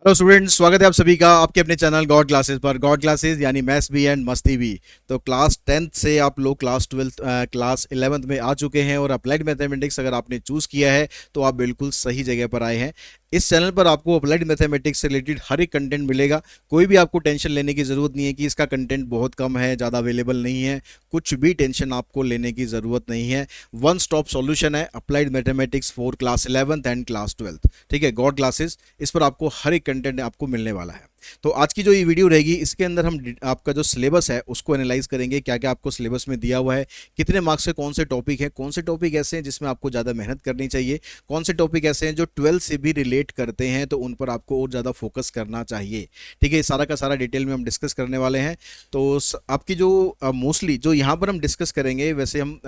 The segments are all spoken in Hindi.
हेलो स्टूडेंट्स, स्वागत है आप सभी का आपके अपने चैनल गॉड क्लासेस पर। गॉड क्लासेस यानी मैथ्स भी एंड मस्ती भी। तो क्लास 10th से आप लोग क्लास 12th क्लास 11th में आ चुके हैं और अप्लाइड मैथमेटिक्स अगर आपने चूज़ किया है तो आप बिल्कुल सही जगह पर आए हैं। इस चैनल पर आपको अप्लाइड मैथमेटिक्स से रिलेटेड हर एक कंटेंट मिलेगा। कोई भी आपको टेंशन लेने की ज़रूरत नहीं है कि इसका कंटेंट बहुत कम है, ज़्यादा अवेलेबल नहीं है। कुछ भी टेंशन आपको लेने की ज़रूरत नहीं है। वन स्टॉप सॉल्यूशन है applied mathematics for class 11th and class 12th। ठीक है, गॉड क्लासेस, इस पर आपको हर एक कंटेंट आपको मिलने वाला है। तो आज की जो ये वीडियो रहेगी इसके अंदर हम आपका जो सिलेबस है उसको एनालाइज करेंगे, क्या क्या आपको सिलेबस में दिया हुआ है, कितने मार्क्स के कौन से टॉपिक है, कौन से टॉपिक ऐसे हैं जिसमें आपको ज़्यादा मेहनत करनी चाहिए, कौन से टॉपिक ऐसे हैं जो 12 से भी रिलेट करते हैं तो उन पर आपको और ज़्यादा फोकस करना चाहिए। ठीक है, सारा का सारा डिटेल में हम डिस्कस करने वाले हैं। तो आपकी जो मोस्टली जो यहाँ पर हम डिस्कस करेंगे, वैसे हम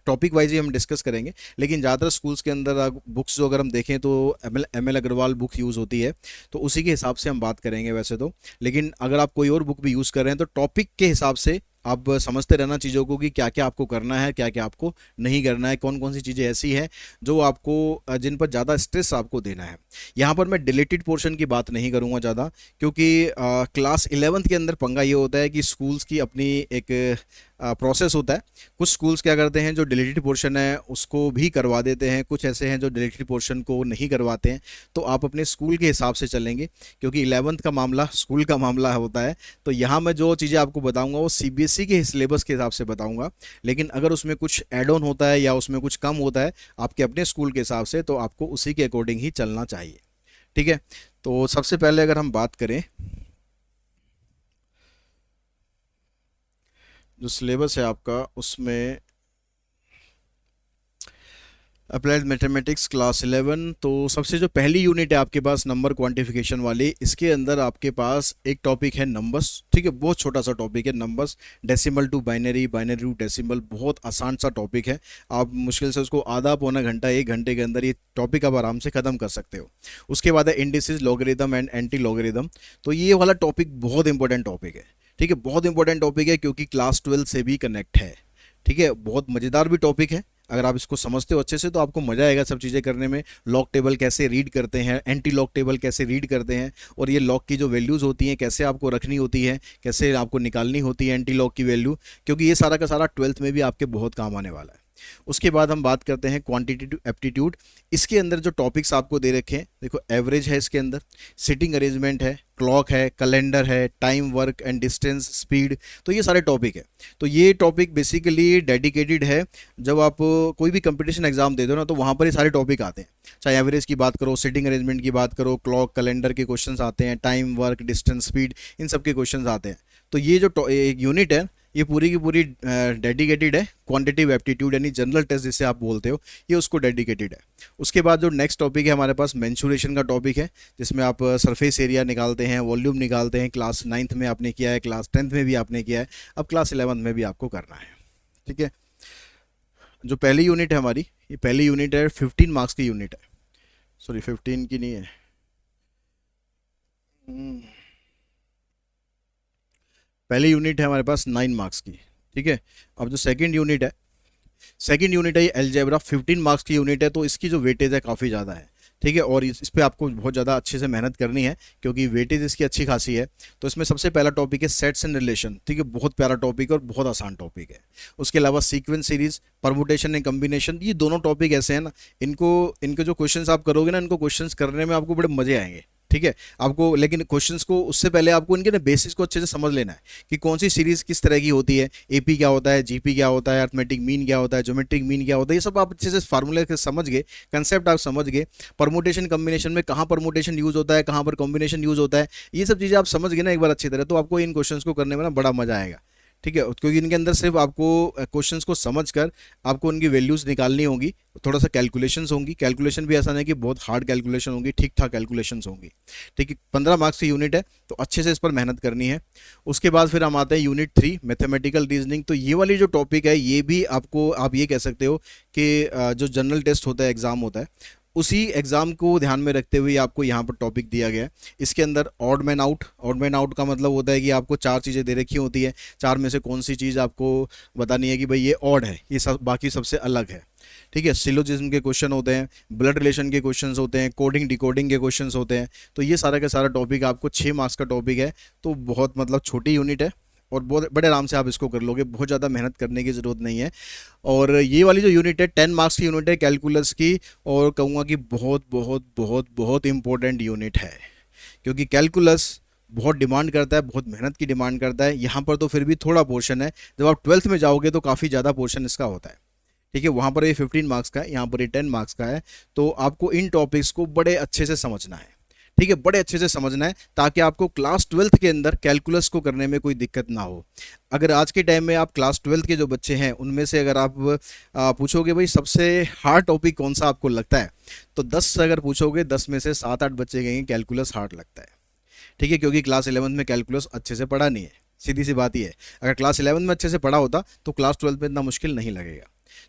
टॉपिक वाइज ही हम डिस्कस करेंगे, लेकिन ज़्यादातर स्कूल्स के अंदर बुक्स जो अगर हम देखें तो M L Aggarwal book use होती है, तो उसी के हिसाब से हम बात करेंगे वैसे तो। लेकिन अगर आप कोई और बुक भी यूज़ कर रहे हैं तो टॉपिक के हिसाब से आप समझते रहना चीज़ों को कि क्या क्या आपको करना है, क्या क्या आपको नहीं करना है, कौन कौन सी चीज़ें ऐसी हैं जो आपको जिन पर ज़्यादा स्ट्रेस आपको देना है। यहाँ पर मैं डिलीटेड पोर्शन की बात नहीं करूँगा ज़्यादा, क्योंकि क्लास 11th के अंदर पंगा ये होता है कि स्कूल्स की अपनी एक प्रोसेस होता है। कुछ स्कूल्स क्या करते हैं, जो डिलीटेड पोर्शन है उसको भी करवा देते हैं, कुछ ऐसे हैं जो डिलीटेड पोर्शन को नहीं करवाते हैं। तो आप अपने स्कूल के हिसाब से चलेंगे, क्योंकि 11th का मामला स्कूल का मामला होता है। तो यहाँ मैं जो चीज़ें आपको बताऊंगा वो सीबीएसई के सिलेबस के हिसाब से बताऊंगा, लेकिन अगर उसमें कुछ एड ऑन होता है या उसमें कुछ कम होता है आपके अपने स्कूल के हिसाब से, तो आपको उसी के अकॉर्डिंग ही चलना चाहिए। ठीक है, तो सबसे पहले अगर हम बात करें, जो सिलेबस है आपका उसमें अप्लाइड मैथमेटिक्स क्लास 11, तो सबसे जो पहली यूनिट है आपके पास नंबर क्वांटिफिकेशन वाली, इसके अंदर आपके पास एक टॉपिक है नंबर्स। ठीक है, बहुत छोटा सा टॉपिक है numbers, decimal to binary, binary to decimal, बहुत आसान सा टॉपिक है। आप मुश्किल से उसको आधा पौना घंटा 1 घंटे के अंदर ये टॉपिक आप आराम से ख़त्म कर सकते हो। उसके बाद है indices, logarithm and anti logarithm. तो ये वाला टॉपिक बहुत इंपॉर्टेंट टॉपिक है। ठीक है, बहुत इंपॉर्टेंट टॉपिक है क्योंकि क्लास 12 से भी कनेक्ट है। ठीक है, बहुत मज़ेदार भी टॉपिक है। अगर आप इसको समझते हो अच्छे से तो आपको मज़ा आएगा सब चीज़ें करने में। लॉग टेबल कैसे रीड करते हैं, एंटी लॉग टेबल कैसे रीड करते हैं, और ये लॉग की जो वैल्यूज़ होती हैं कैसे आपको रखनी होती है, कैसे आपको निकालनी होती है एंटी लॉग की वैल्यू, क्योंकि ये सारा का सारा 12th में भी आपके बहुत काम आने वाला है। उसके बाद हम बात करते हैं क्वांटिटेटिव एप्टीट्यूड। इसके अंदर जो टॉपिक्स आपको दे रखे हैं, देखो एवरेज है इसके अंदर, सिटिंग अरेंजमेंट है, क्लॉक है, कैलेंडर है, time, work and distance, speed. तो ये सारे टॉपिक है। तो ये टॉपिक बेसिकली डेडिकेटेड है, जब आप कोई भी कंपटीशन एग्जाम दे दो ना तो वहाँ पर ये सारे टॉपिक आते हैं। चाहे एवरेज की बात करो, सिटिंग अरेंजमेंट की बात करो, क्लॉक कैलेंडर के क्वेश्चंस आते हैं, टाइम, वर्क, डिस्टेंस, स्पीड, इन सब के क्वेश्चंस आते हैं। तो ये जो एक यूनिट है ये पूरी की पूरी डेडिकेटेड है क्वांटिटिव एप्टीट्यूड, यानी जनरल टेस्ट जिसे आप बोलते हो, ये उसको डेडिकेटेड है। उसके बाद जो नेक्स्ट टॉपिक है हमारे पास मेंसुरेशन का टॉपिक है, जिसमें आप सरफेस एरिया निकालते हैं, वॉल्यूम निकालते हैं। क्लास 9th में आपने किया है, क्लास 10th में भी आपने किया है, अब क्लास 11th में भी आपको करना है। ठीक है, जो पहली यूनिट है हमारी, ये पहली यूनिट है, 15 मार्क्स की यूनिट है। सॉरी, 15 की नहीं है। हम्म, पहली यूनिट है हमारे पास 9 मार्क्स की। ठीक है, अब जो सेकंड यूनिट है ये अलजेब्रा, 15 मार्क्स की यूनिट है, तो इसकी जो वेटेज है काफ़ी ज़्यादा है। ठीक है, और इस पे आपको बहुत ज़्यादा अच्छे से मेहनत करनी है क्योंकि वेटेज इसकी अच्छी खासी है। तो इसमें सबसे पहला टॉपिक है सेट्स एंड रिलेशन। ठीक है, बहुत प्यारा टॉपिक है और बहुत आसान टॉपिक है। उसके अलावा sequence series, permutation and combination, ये दोनों टॉपिक ऐसे हैं ना, इनको इनके जो क्वेश्चंस आप करोगे ना, इनको क्वेश्चंस करने में आपको बड़े मजे आएंगे। ठीक है, आपको लेकिन क्वेश्चंस को उससे पहले आपको इनके ना बेसिस को अच्छे से समझ लेना है कि कौन सी सीरीज किस तरह की होती है, एपी क्या होता है, जीपी क्या होता है, अर्थमेटिक मीन क्या होता है, ज्योमेट्रिक मीन क्या होता है, ये सब आप अच्छे से फार्मूले के समझ गए, कंसेप्ट आप समझ गए। परमुटेशन कम्बिनेशन में कहाँ परमुटेशन यूज होता है, कहाँ पर कॉम्बिनेशन यूज होता है, ये सब चीज़ें आप समझ गए ना एक बार अच्छी तरह, तो आपको इन क्वेश्चंस को करने में ना बड़ा मजा आएगा। ठीक है, क्योंकि इनके अंदर सिर्फ आपको क्वेश्चंस को समझकर आपको उनकी वैल्यूज़ निकालनी होंगी, थोड़ा सा कैलकुलेशंस होंगी। कैलकुलेशन भी ऐसा नहीं कि बहुत हार्ड कैलकुलेशन होंगी, ठीक ठाक कैलकुलेशंस होंगी। ठीक है, 15 मार्क्स की यूनिट है, तो अच्छे से इस पर मेहनत करनी है। उसके बाद फिर हम आते हैं यूनिट 3 मैथमेटिकल रीजनिंग। तो ये वाली जो टॉपिक है ये भी आपको, आप ये कह सकते हो कि जो जनरल टेस्ट होता है, एग्ज़ाम होता है, उसी एग्ज़ाम को ध्यान में रखते हुए आपको यहाँ पर टॉपिक दिया गया है। इसके अंदर odd man out, odd man out का मतलब होता है कि आपको 4 चीज़ें दे रखी होती है, 4 में से कौन सी चीज़ आपको बतानी है कि भाई ये ऑड है, ये सब बाकी सबसे अलग है। ठीक है, सिलोजिज्म के क्वेश्चन होते हैं, ब्लड रिलेशन के क्वेश्चंस होते हैं, कोडिंग डिकोडिंग के क्वेश्चंस होते हैं। तो ये सारा का सारा टॉपिक आपको 6 मार्क्स का टॉपिक है, तो बहुत मतलब छोटी यूनिट है और बहुत बड़े आराम से आप इसको कर लोगे, बहुत ज़्यादा मेहनत करने की ज़रूरत नहीं है। और ये वाली जो यूनिट है 10 मार्क्स की यूनिट है कैलकुलस की, और कहूँगा कि बहुत बहुत बहुत बहुत इंपॉर्टेंट यूनिट है, क्योंकि कैलकुलस बहुत डिमांड करता है, बहुत मेहनत की डिमांड करता है। यहाँ पर तो फिर भी थोड़ा पोर्शन है, जब आप 12th में जाओगे तो काफ़ी ज़्यादा पोर्शन इसका होता है। ठीक है, वहाँ पर ये 15 मार्क्स का है, यहाँ पर ये 10 मार्क्स का है। तो आपको इन टॉपिक्स को बड़े अच्छे से समझना है। ठीक है, बड़े अच्छे से समझना है, ताकि आपको क्लास 12th के अंदर कैलकुलस को करने में कोई दिक्कत ना हो। अगर आज के टाइम में आप क्लास 12th के जो बच्चे हैं उनमें से अगर आप पूछोगे भाई सबसे हार्ड टॉपिक कौन सा आपको लगता है, तो 10 से अगर पूछोगे 10 में से 7-8 बच्चे कहेंगे कैलकुलस हार्ड लगता है। ठीक है, क्योंकि क्लास 11th में कैलकुलस अच्छे से पढ़ा नहीं है, सीधी सी बात ही है। अगर क्लास 11th में अच्छे से पढ़ा होता तो क्लास 12th में इतना मुश्किल नहीं लगेगा।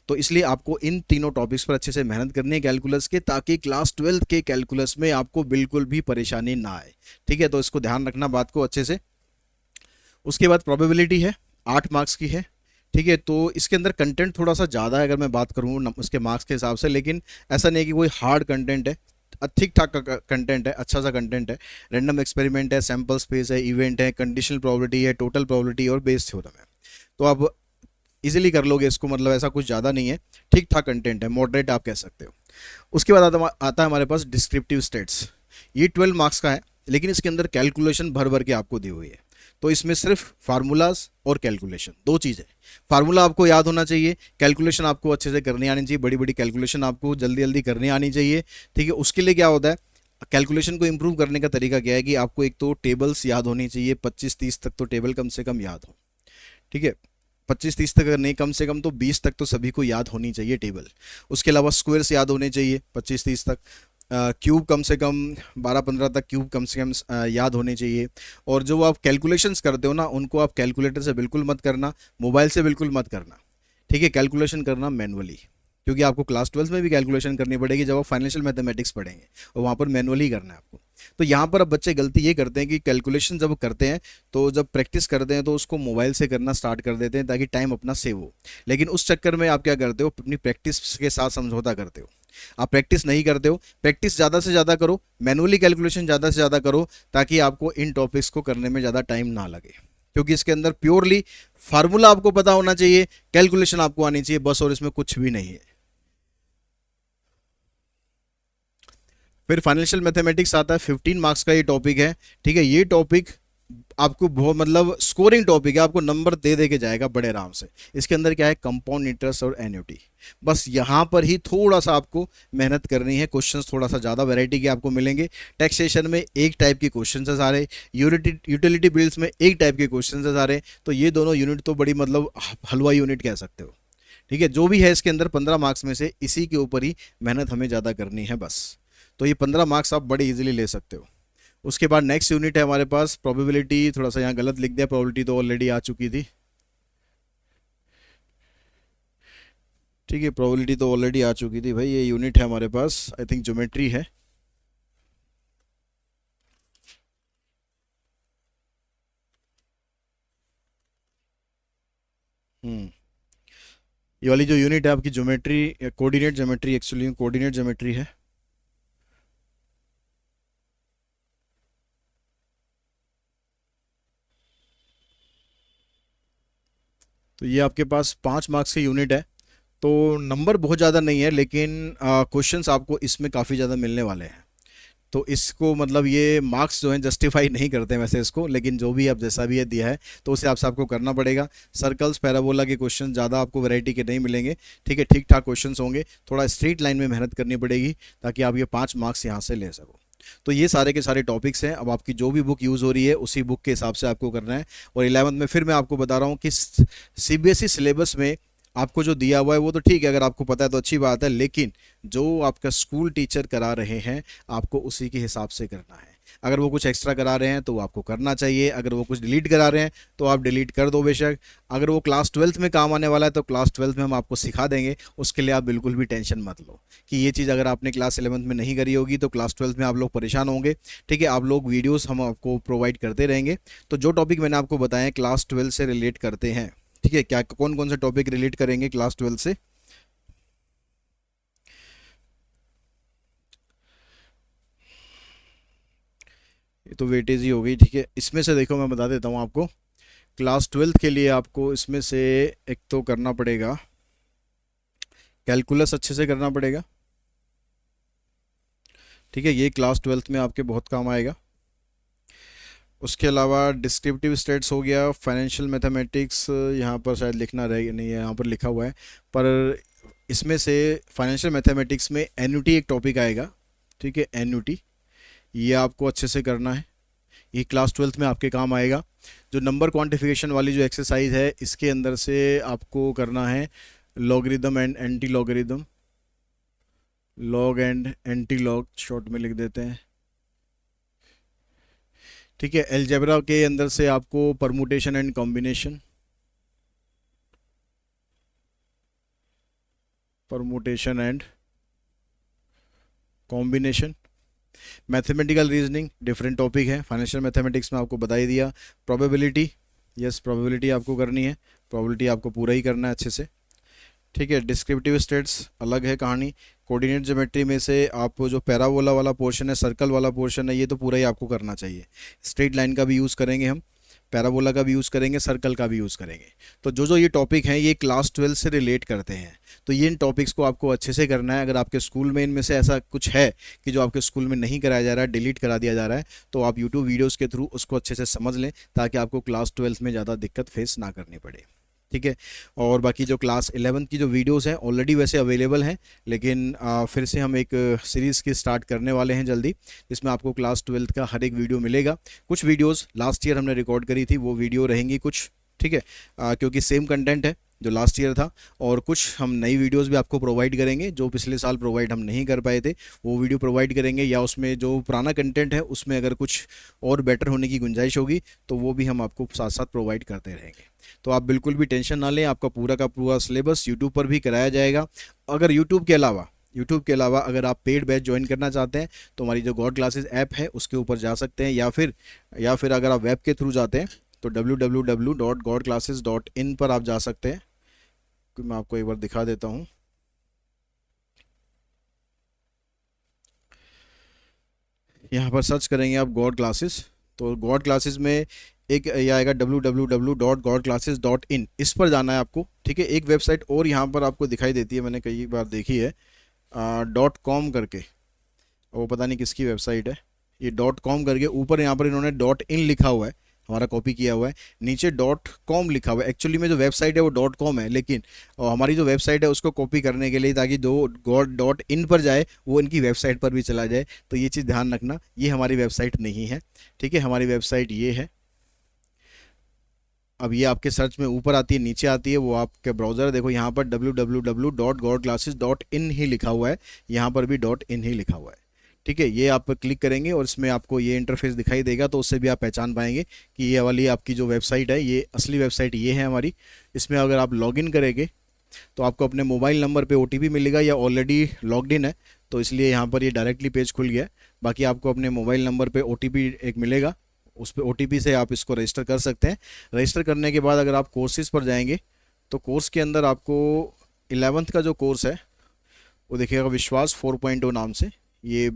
तो इसलिए आपको इन तीनों टॉपिक्स पर अच्छे से मेहनत करनी है कैलकुलस के, ताकि क्लास 12th के कैलकुलस में आपको बिल्कुल भी परेशानी ना आए। ठीक है, तो इसको ध्यान रखना बात को अच्छे से। उसके बाद प्रोबेबिलिटी है, 8 मार्क्स की है। ठीक है, तो इसके अंदर कंटेंट थोड़ा सा ज़्यादा है अगर मैं बात करूँ उसके मार्क्स के हिसाब से, लेकिन ऐसा नहीं है कि कोई हार्ड कंटेंट है, ठीक ठाक का कंटेंट है, अच्छा सा कंटेंट है। रैंडम एक्सपेरिमेंट है, सैम्पल स्पेस है, इवेंट है, कंडीशनल प्रोबेबिलिटी है, टोटल प्रोबेबिलिटी और बेस थ्योरम है। तो आप इजीली कर लोगे इसको, मतलब ऐसा कुछ ज़्यादा नहीं है, ठीक ठाक कंटेंट है, मॉडरेट आप कह सकते हो। उसके बाद आता है हमारे पास डिस्क्रिप्टिव स्टेट्स। ये 12 मार्क्स का है, लेकिन इसके अंदर कैलकुलेशन भर भर के आपको दी हुई है। तो इसमें सिर्फ फार्मूलाज और कैलकुलेशन, दो चीज़ है। फार्मूला आपको याद होना चाहिए, कैलकुलेशन आपको अच्छे से करनी आनी चाहिए, बड़ी बड़ी कैलकुलेशन आपको जल्दी जल्दी करनी आनी चाहिए। ठीक है, उसके लिए क्या होता है, कैलकुलेशन को इंप्रूव करने का तरीका क्या है कि आपको एक तो टेबल्स याद होनी चाहिए, 25-30 तक तो टेबल कम से कम याद हो। ठीक है, 25-30 तक अगर नहीं, कम से कम तो 20 तक तो सभी को याद होनी चाहिए टेबल। उसके अलावा स्क्वायर्स याद होने चाहिए 25-30 तक, क्यूब कम से कम 12-15 तक क्यूब कम से कम याद होने चाहिए। और जो आप कैलकुलेशंस करते हो ना, उनको आप कैलकुलेटर से बिल्कुल मत करना, मोबाइल से बिल्कुल मत करना। ठीक है, कैलकुलेशन करना मैनुअली, क्योंकि आपको क्लास 12th में भी कैलकुलेशन करनी पड़ेगी जब आप फाइनेंशियल मैथमेटिक्स पढ़ेंगे, और वहाँ पर मैनुअली करना है आपको। तो यहाँ पर अब बच्चे गलती ये करते हैं कि कैलकुलेशन जब करते हैं, तो जब प्रैक्टिस करते हैं तो उसको मोबाइल से करना स्टार्ट कर देते हैं ताकि टाइम अपना सेव हो। लेकिन उस चक्कर में आप क्या करते हो, अपनी प्रैक्टिस के साथ समझौता करते हो। आप प्रैक्टिस नहीं करते हो, प्रैक्टिस ज़्यादा से ज़्यादा करो, मैनुअली कैलकुलेशन ज़्यादा से ज़्यादा करो, ताकि आपको इन टॉपिक्स को करने में ज़्यादा टाइम ना लगे। क्योंकि इसके अंदर प्योरली फार्मूला आपको पता होना चाहिए, कैलकुलेशन आपको आनी चाहिए बस, और इसमें कुछ भी नहीं है। फिर फाइनेंशियल मैथमेटिक्स आता है, 15 मार्क्स का ये टॉपिक है। ठीक है, ये टॉपिक आपको बहुत मतलब स्कोरिंग टॉपिक है, आपको नंबर दे दे के जाएगा बड़े आराम से। इसके अंदर क्या है, कंपाउंड इंटरेस्ट और एन्युटी, बस यहाँ पर ही थोड़ा सा आपको मेहनत करनी है। क्वेश्चंस थोड़ा सा ज़्यादा वैरायटी के आपको मिलेंगे। टैक्सेशन में एक टाइप के क्वेश्चंस है सारे, यूटिलिटी बिल्स में एक टाइप के क्वेश्चंस है सारे। तो ये दोनों यूनिट तो बड़ी मतलब हलवा यूनिट कह सकते हो। ठीक है, जो भी है इसके अंदर 15 मार्क्स में से इसी के ऊपर ही मेहनत हमें ज़्यादा करनी है बस। तो ये 15 मार्क्स आप बड़े इजीली ले सकते हो। उसके बाद नेक्स्ट यूनिट है हमारे पास प्रोबेबिलिटी, थोड़ा सा यहाँ गलत लिख दिया, प्रोबेबिलिटी तो ऑलरेडी आ चुकी थी। ठीक है, प्रोबेबिलिटी तो ऑलरेडी आ चुकी थी भाई। ये यूनिट है हमारे पास, आई थिंक ज्योमेट्री है। हम्म, ये वाली जो यूनिट है आपकी geometry, coordinate geometry, actually coordinate geometry है। तो ये आपके पास 5 मार्क्स की यूनिट है। तो नंबर बहुत ज़्यादा नहीं है, लेकिन क्वेश्चंस आपको इसमें काफ़ी ज़्यादा मिलने वाले हैं। तो इसको मतलब ये मार्क्स जो हैं जस्टिफाई नहीं करते हैं वैसे इसको, लेकिन जो भी आप जैसा भी ये दिया है तो उसे आपसे आपको करना पड़ेगा। सर्कल्स पैराबोला के क्वेश्चन ज़्यादा आपको वैरायटी के नहीं मिलेंगे। ठीक है, ठीक ठाक क्वेश्चंस होंगे, थोड़ा स्ट्रीट लाइन में मेहनत करनी पड़ेगी ताकि आप ये 5 मार्क्स यहाँ से ले सको। तो ये सारे के सारे टॉपिक्स हैं। अब आपकी जो भी बुक यूज़ हो रही है उसी बुक के हिसाब से आपको करना है। और 11th में फिर मैं आपको बता रहा हूँ कि CBSE सिलेबस में आपको जो दिया हुआ है वो तो ठीक है, अगर आपको पता है तो अच्छी बात है, लेकिन जो आपका स्कूल टीचर करा रहे हैं आपको उसी के हिसाब से करना है। अगर वो कुछ एक्स्ट्रा करा रहे हैं तो वो आपको करना चाहिए, अगर वो कुछ डिलीट करा रहे हैं तो आप डिलीट कर दो बेशक। अगर वो क्लास 12th में काम आने वाला है तो क्लास 12th में हम आपको सिखा देंगे, उसके लिए आप बिल्कुल भी टेंशन मत लो कि ये चीज़ अगर आपने क्लास 11th में नहीं करी होगी तो क्लास 12th में आप लोग परेशान होंगे। ठीक है, आप लोग वीडियोज़ हम आपको प्रोवाइड करते रहेंगे। तो जो टॉपिक मैंने आपको बताया क्लास 12 से रिलेट करते हैं, ठीक है, क्या कौन कौन से टॉपिक रिलेट करेंगे क्लास 12 से, ये तो वेटेज ही हो गई, ठीक है। इसमें से देखो मैं बता देता हूँ आपको, क्लास 12th के लिए आपको इसमें से एक तो करना पड़ेगा कैलकुलस, अच्छे से करना पड़ेगा, ठीक है। ये क्लास 12th में आपके बहुत काम आएगा। उसके अलावा डिस्क्रिप्टिव स्टेट्स हो गया, फाइनेंशियल मैथमेटिक्स, यहाँ पर शायद लिखना रह नहीं है, यहाँ पर लिखा हुआ है, पर इसमें से फाइनेंशियल मैथमेटिक्स में एन्युटी एक टॉपिक आएगा, ठीक है। एन्युटी ये आपको अच्छे से करना है, ये क्लास 12th में आपके काम आएगा। जो नंबर क्वांटिफिकेशन वाली जो एक्सरसाइज है, इसके अंदर से आपको करना है logarithm and anti logarithm, log and anti log short में लिख देते हैं, ठीक है। अलजेब्रा के अंदर से आपको permutation and combination, permutation and combination. Mathematical reasoning different topic है, फाइनेंशियल मैथमेटिक्स में आपको बता ही दिया। प्रोबेबिलिटी, यस प्रोबेबिलिटी आपको करनी है, प्रोबेबिलिटी आपको पूरा ही करना है अच्छे से, ठीक है। डिस्क्रिप्टिव स्टेट्स अलग है कहानी। कोऑर्डिनेट ज्योमेट्री में से आप जो पैराबोला वाला पोर्शन है, सर्कल वाला पोर्शन है, ये तो पूरा ही आपको करना चाहिए। स्ट्रेट लाइन का भी यूज़ करेंगे हम, पैराबोला का भी यूज़ करेंगे, सर्कल का भी यूज़ करेंगे। तो जो जो ये टॉपिक हैं ये क्लास 12 से रिलेट करते हैं, तो ये इन टॉपिक्स को आपको अच्छे से करना है। अगर आपके स्कूल में इनमें से ऐसा कुछ है कि जो आपके स्कूल में नहीं कराया जा रहा है, डिलीट करा दिया जा रहा है, तो आप यूट्यूब वीडियोज़ के थ्रू उसको अच्छे से समझ लें, ताकि आपको क्लास 12 में ज़्यादा दिक्कत फेस ना करनी पड़े, ठीक है। और बाकी जो क्लास 11 की जो वीडियोस हैं ऑलरेडी वैसे अवेलेबल हैं, लेकिन फिर से हम एक सीरीज़ की स्टार्ट करने वाले हैं जल्दी, जिसमें आपको क्लास 12 का हर एक वीडियो मिलेगा। कुछ वीडियोस लास्ट ईयर हमने रिकॉर्ड करी थी, वो वीडियो रहेंगी कुछ, ठीक है, क्योंकि सेम कंटेंट है जो लास्ट ईयर था। और कुछ हम नई वीडियोस भी आपको प्रोवाइड करेंगे, जो पिछले साल प्रोवाइड हम नहीं कर पाए थे, वो वीडियो प्रोवाइड करेंगे, या उसमें जो पुराना कंटेंट है उसमें अगर कुछ और बेटर होने की गुंजाइश होगी तो वो भी हम आपको साथ साथ प्रोवाइड करते रहेंगे। तो आप बिल्कुल भी टेंशन ना लें, आपका पूरा का पूरा सिलेबस यूट्यूब पर भी कराया जाएगा। अगर यूट्यूब के अलावा अगर आप पेड बैच ज्वाइन करना चाहते हैं तो हमारी जो गॉड क्लासेस ऐप है उसके ऊपर जा सकते हैं, या फिर अगर आप वेब के थ्रू जाते हैं तो www.godclasses.in पर आप जा सकते हैं। मैं आपको एक बार दिखा देता हूँ, यहाँ पर सर्च करेंगे आप गॉड क्लासेस, तो गॉड क्लासेस में एक ये आएगा www.godclasses.in, इस पर जाना है आपको, ठीक है। एक वेबसाइट और यहाँ पर आपको दिखाई देती है, मैंने कई बार देखी है, .com करके, वो पता नहीं किसकी वेबसाइट है, ये .com करके, ऊपर यहाँ पर इन्होंने .in लिखा हुआ है, हमारा कॉपी किया हुआ है, नीचे .com लिखा हुआ है। एक्चुअली में जो वेबसाइट है वो .com है, लेकिन हमारी जो वेबसाइट है उसको कॉपी करने के लिए, ताकि जो .in पर जाए वो इनकी वेबसाइट पर भी चला जाए, तो ये चीज़ ध्यान रखना, ये हमारी वेबसाइट नहीं है, ठीक है। हमारी वेबसाइट ये है, अब ये आपके सर्च में ऊपर आती है, नीचे आती है, वो आपके ब्राउज़र देखो, यहाँ पर www.godclasses.in ही लिखा हुआ है, यहाँ पर भी .in ही लिखा हुआ है, ठीक है। ये आप क्लिक करेंगे और इसमें आपको ये इंटरफेस दिखाई देगा, तो उससे भी आप पहचान पाएंगे कि ये वाली आपकी जो वेबसाइट है, ये असली वेबसाइट ये है हमारी। इसमें अगर आप लॉगिन करेंगे तो आपको अपने मोबाइल नंबर पे OTP मिलेगा, या ऑलरेडी लॉग्ड इन है तो इसलिए यहाँ पर ये डायरेक्टली पेज खुल गया है। बाकी आपको अपने मोबाइल नंबर पे OTP एक मिलेगा, उस पर OTP से आप इसको रजिस्टर कर सकते हैं। रजिस्टर करने के बाद अगर आप कोर्सेज पर जाएंगे तो कोर्स के अंदर आपको 11th का जो कोर्स है वो देखिएगा, विश्वास 4.0 नाम से, ये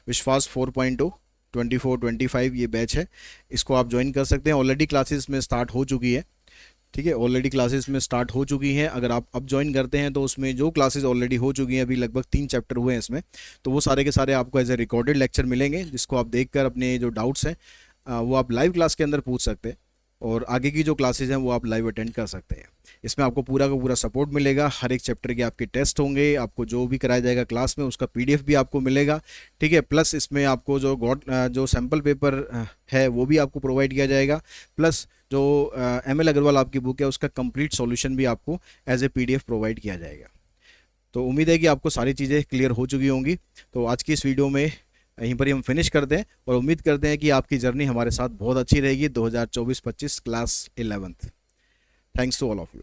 विश्वास 4.0 24-25 ये बैच है, इसको आप ज्वाइन कर सकते हैं। ऑलरेडी क्लासेस में स्टार्ट हो चुकी है, ठीक है, ऑलरेडी क्लासेस में स्टार्ट हो चुकी हैं। अगर आप अब ज्वाइन करते हैं तो उसमें जो क्लासेस ऑलरेडी हो चुकी हैं, अभी लगभग 3 चैप्टर हुए हैं इसमें, तो वो सारे के सारे आपको एज ए रिकॉर्डेड लेक्चर मिलेंगे, जिसको आप देखकर अपने जो डाउट्स हैं वो आप लाइव क्लास के अंदर पूछ सकते हैं, और आगे की जो क्लासेस हैं वो आप लाइव अटेंड कर सकते हैं। इसमें आपको पूरा का पूरा सपोर्ट मिलेगा, हर एक चैप्टर के आपके टेस्ट होंगे, आपको जो भी कराया जाएगा क्लास में उसका PDF भी आपको मिलेगा, ठीक है। प्लस इसमें आपको जो सैम्पल पेपर है वो भी आपको प्रोवाइड किया जाएगा, प्लस जो ML अग्रवाल आपकी बुक है उसका कंप्लीट सॉल्यूशन भी आपको एज ए PDF प्रोवाइड किया जाएगा। तो उम्मीद है कि आपको सारी चीज़ें क्लियर हो चुकी होंगी। तो आज की इस वीडियो में यहीं पर ही हम फिनिश करते हैं, और उम्मीद करते हैं कि आपकी जर्नी हमारे साथ बहुत अच्छी रहेगी 2024-25 class 11th। Thanks to all of you.